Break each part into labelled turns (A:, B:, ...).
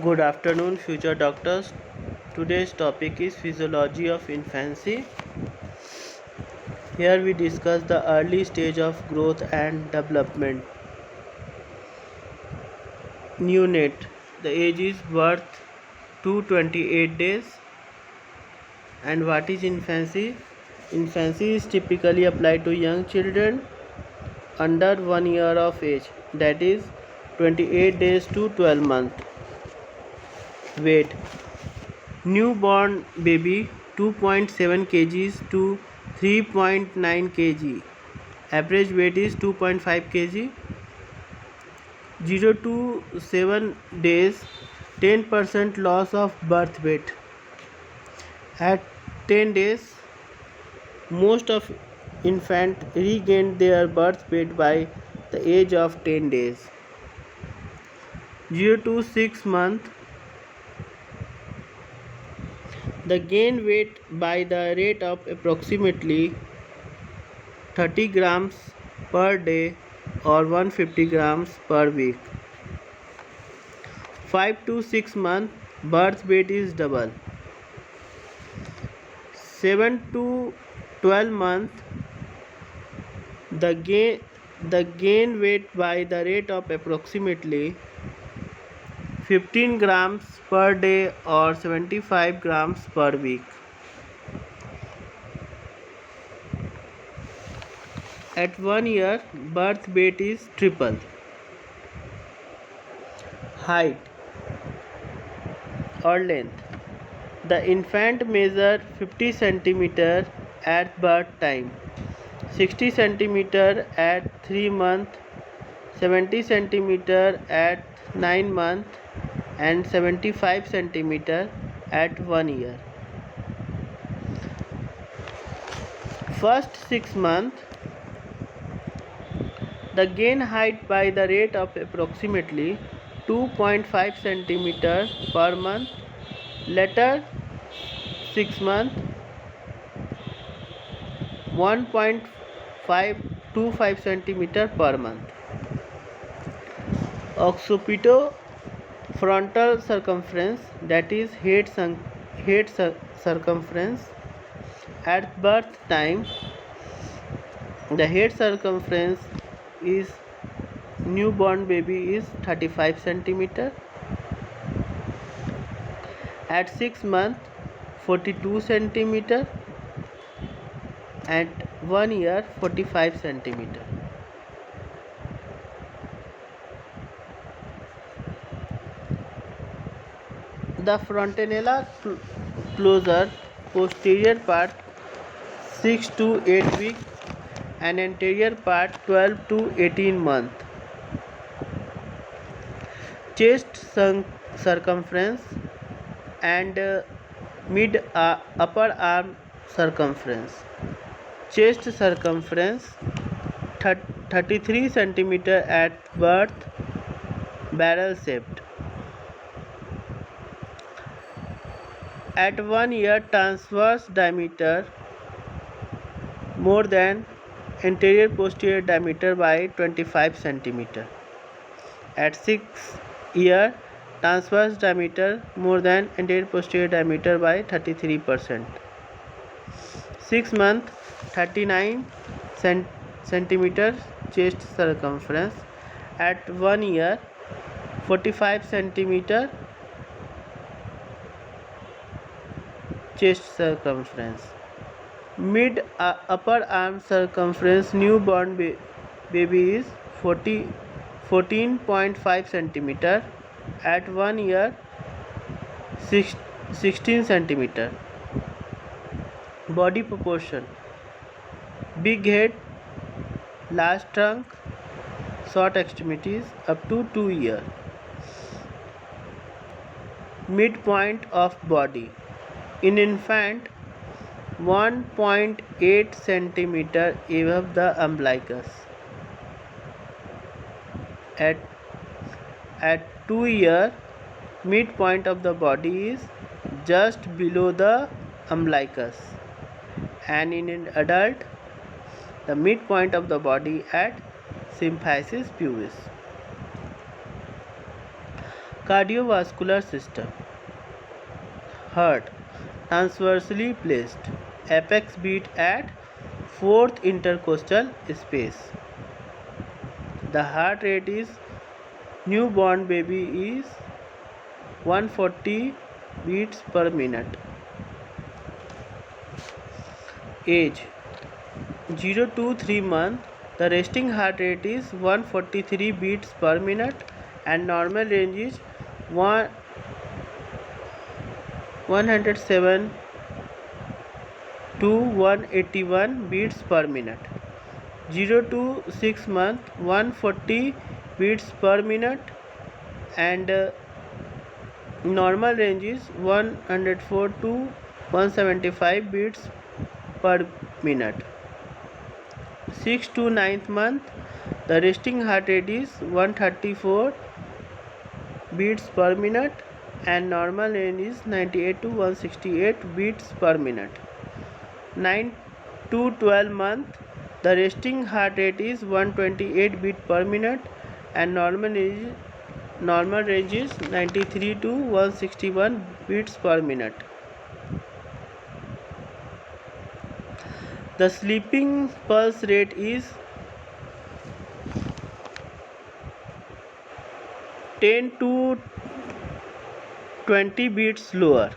A: Good afternoon, future doctors. Today's topic is physiology of infancy. Here we discuss the early stage of growth and development. Neonate. The age is birth to 28 days. And what is infancy? Infancy is typically applied to young children under 1 year of age, that is 28 days to 12 months. Weight. Newborn baby 2.7 kg to 3.9 kg. Average weight is 2.5 kg. 0 to 7 days 10% loss of birth weight. At 10 days most of infant regained their birth weight by the age of 10 days. 0 to 6 months the gain weight by the rate of approximately 30 grams per day or 150 grams per week. 5 to 6 months birth weight is double. 7 to 12 months the gain weight by the rate of approximately 15 grams per day or 75 grams per week. At 1 year birth weight is triple. Height or length. The infant measures 50 cm at birth time, 60 cm at 3 months, 70 cm at 9 months and 75 cm at 1 year. First 6 months the gain height by the rate of approximately 2.5 cm per month. Later 6 months 1.525 cm per month. Occipito-frontal circumference, that is head circumference. At birth time the head circumference is newborn baby is 35 cm. At 6 months 42 cm. At 1 year 45 cm. The frontanella closer posterior part 6 to 8 weeks and anterior part 12 to 18 months. Chest circumference and mid upper arm circumference. Chest circumference 33 cm at birth, barrel shaped. At 1 year transverse diameter more than anterior posterior diameter by 25 cm. At 6 year transverse diameter more than anterior posterior diameter by 33%. 6 months 39 cm chest circumference. At 1 year 45 cm chest circumference. Mid upper arm circumference newborn baby is 14.5 cm. At 1 year 16 cm. Body proportion: big head, large trunk, short extremities up to 2 years. Midpoint of body in infant 1.8 cm above the umbilicus. At 2 years midpoint of the body is just below the umbilicus, and in an adult the midpoint of the body at symphysis pubis. Cardiovascular system. Heart transversely placed, apex beat at fourth intercostal space. The heart rate is newborn baby is 140 beats per minute. Age 0 to 3 months. The resting heart rate is 143 beats per minute and normal range is 107 to 181 beats per minute. 0 to 6 months 140 beats per minute and normal range is 104 to 175 beats per minute. 6 to 9th month the resting heart rate is 134 beats per minute and normal range is 98 to 168 beats per minute. 9 to 12 month the resting heart rate is 128 beats per minute and normal range is 93 to 161 beats per minute. The sleeping pulse rate is 10 to 20 beats lower.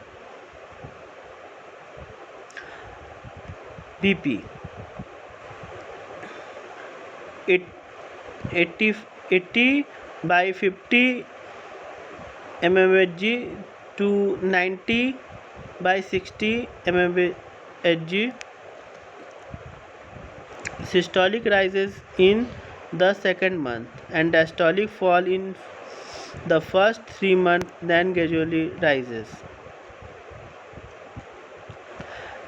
A: BP 80 by 50 mmHg to 90 by 60 mmHg. Systolic rises in the second month and diastolic fall in the first 3 months, then gradually rises.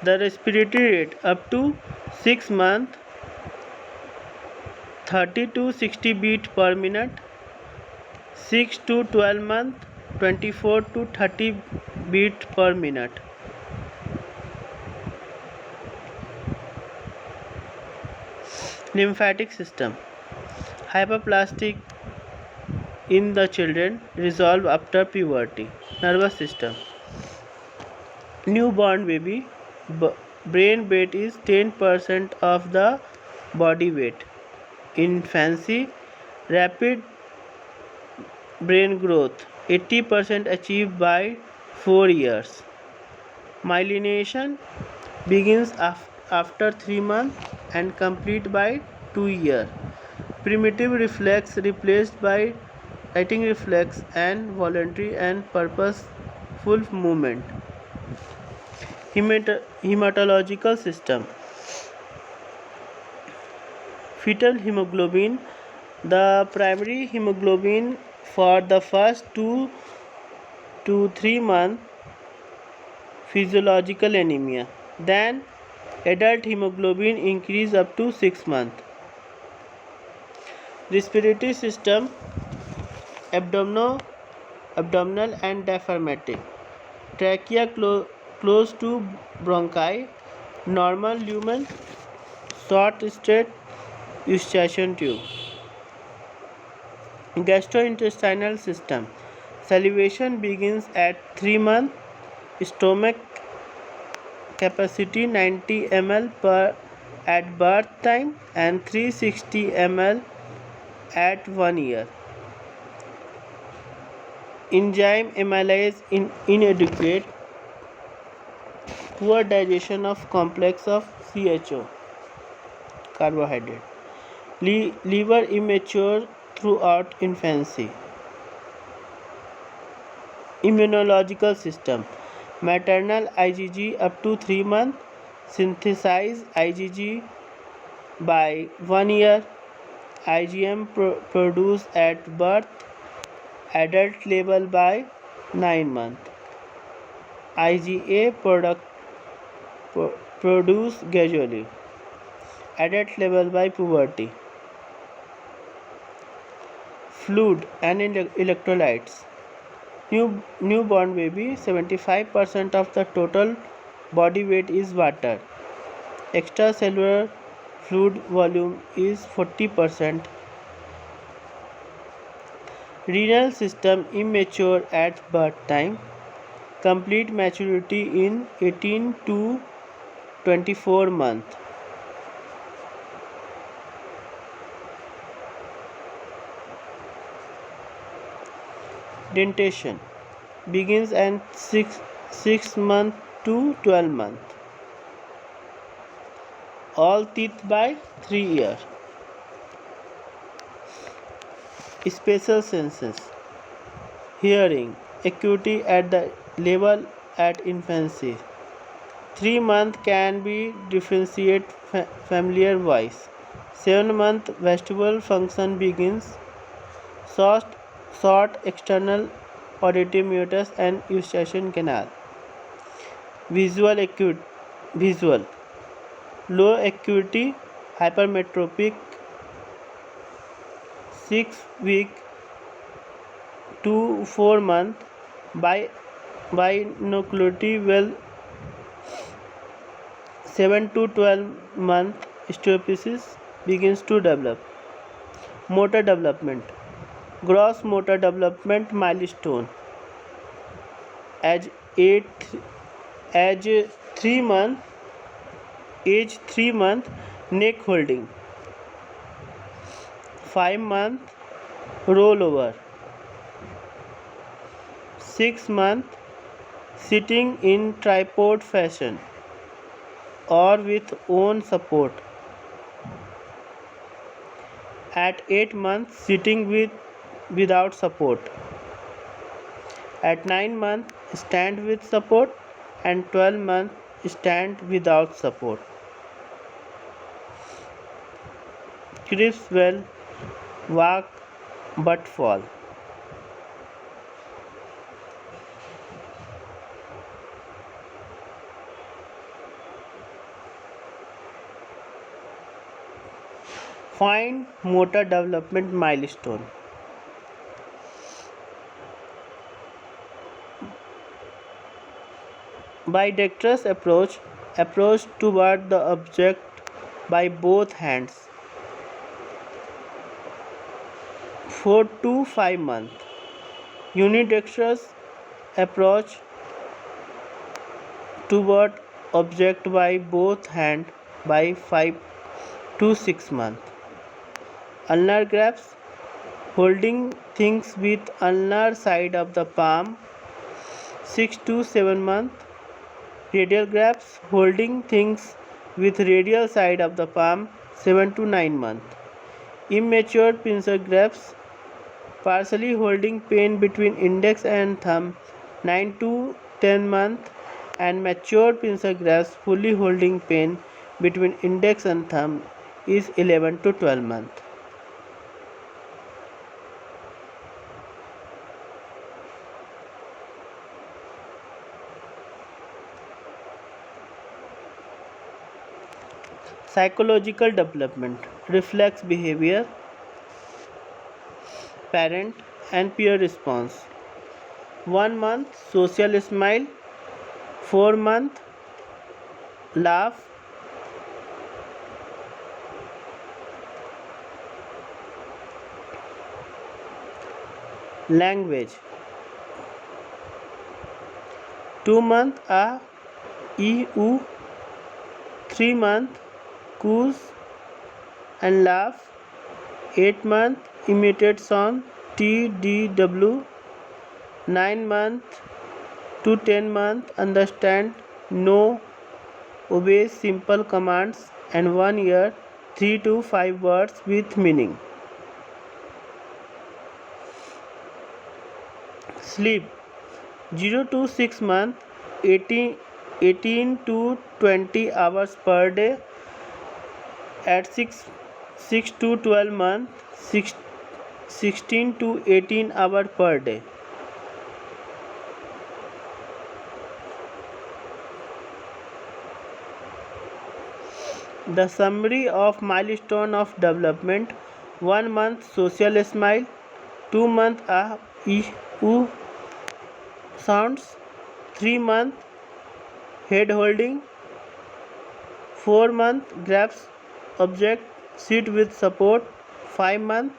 A: The respiratory rate up to 6 months 30 to 60 beats per minute. 6 to 12 months 24 to 30 beats per minute. Lymphatic system. Hyperplastic in the children, resolve after puberty. Nervous system. Newborn baby brain weight is 10% of the body weight. Infancy, rapid brain growth 80% achieved by 4 years. Myelination begins after 3 months and complete by 2 years. Primitive reflex replaced by writing reflex and voluntary and purposeful movement. Hematological system. Fetal hemoglobin. The primary hemoglobin for the first 2 to 3 months physiological anemia. Then adult hemoglobin increase up to 6 months. Respiratory system. Abdominal and diaphragmatic. Trachea close to bronchi. Normal lumen. Short straight eustachian tube. Gastrointestinal system. Salivation begins at 3 months. Stomach capacity 90 ml at birth time and 360 ml at 1 year. Enzyme amylase inadequate. Poor digestion of complex of CHO carbohydrate. Liver immature throughout infancy. Immunological system. Maternal IgG up to 3 months. Synthesize IgG by 1 year. IgM produced at birth. Adult level by 9 months. IgA produced gradually. Adult level by puberty. Fluid and electrolytes. Newborn baby 75% of the total body weight is water. Extracellular fluid volume is 40%. Renal system immature at birth time. Complete maturity in 18 to 24 months. Dentation begins at 6 months to 12 months. All teeth by 3 years. Spatial senses. Hearing acuity at the level at infancy. 3 months can be differentiate familiar voice. 7 month vestibular function begins. Short, short external auditive meatus and eustachian canal. Visual acuity. Visual. Low acuity hypermetropic 6 week to 4 month by binocularity well 7 to 12 month stereopsis begins to develop. Motor development. Gross motor development milestone. Age 8 age 3 month age 3 month neck holding. 5 month rollover. 6 month sitting in tripod fashion or with own support. At 8 months sitting without support. At 9 months stand with support and 12 months stand without support. Crisp well, walk but fall. Find motor development milestone. Bidextrous approach toward the object by both hands. 4 to 5 months. Unidextrous approach toward object by both hands by 5 to 6 months. Ulnar grasp holding things with ulnar side of the palm 6 to 7 months. Radial grasp holding things with radial side of the palm 7 to 9 months. Immature pincer grasp partially holding pen between index and thumb 9 to 10 months, and mature pincer grasp fully holding pen between index and thumb is 11 to 12 months. Psychological development, reflex behavior, parent and peer response. 1 month social smile, 4 month laugh, language. 2 month a, e, u, 3 month coos and laugh, 8 month imitate sound t, d, w, 9 month to 10 month understand, know, obey simple commands, and 1 year 3 to 5 words with meaning. Sleep 0 to 6 month 18 to 20 hours per day. At 6 to 12 months 16 to 18 hours per day. The summary of milestone of development: 1 month social smile, 2 month a, e, u sounds, 3 month head holding, 4 month grasp object sit with support, 5 month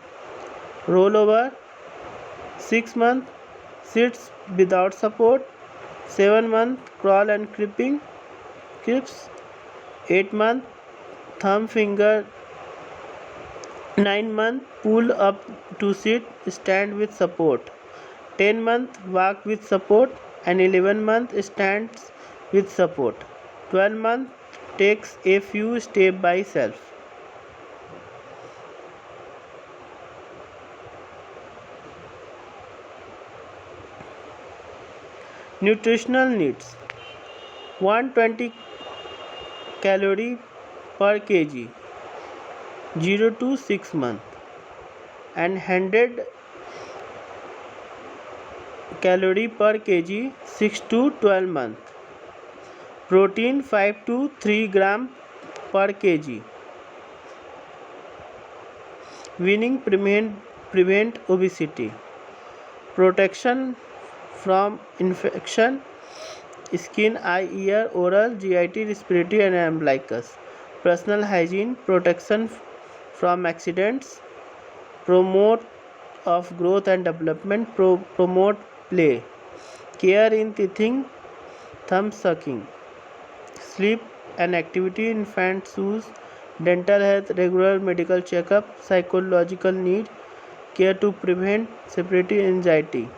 A: rollover, 6 months sits without support. 7 months crawl and creeps. 8 months thumb finger. 9 months pull up to sit, stand with support. 10 months walk with support, and 11 months stands with support. 12 months takes a few steps by self. Nutritional needs: 120 calorie per kg 0 to 6 months, and 100 calorie per kg 6 to 12 months. Protein 5 to 3 gram per kg. Winning prevent obesity. Protection from infection: skin, eye, ear, oral, GIT, respiratory, and umbilicus. Personal hygiene: protection from accidents. Promote of growth and development. Promote play. Care in teething, thumb sucking. Sleep and activity, infant shoes, dental health, regular medical checkup, psychological need, care to prevent separation anxiety.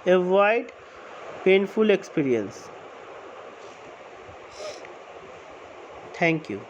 A: Avoid painful experience. Thank you.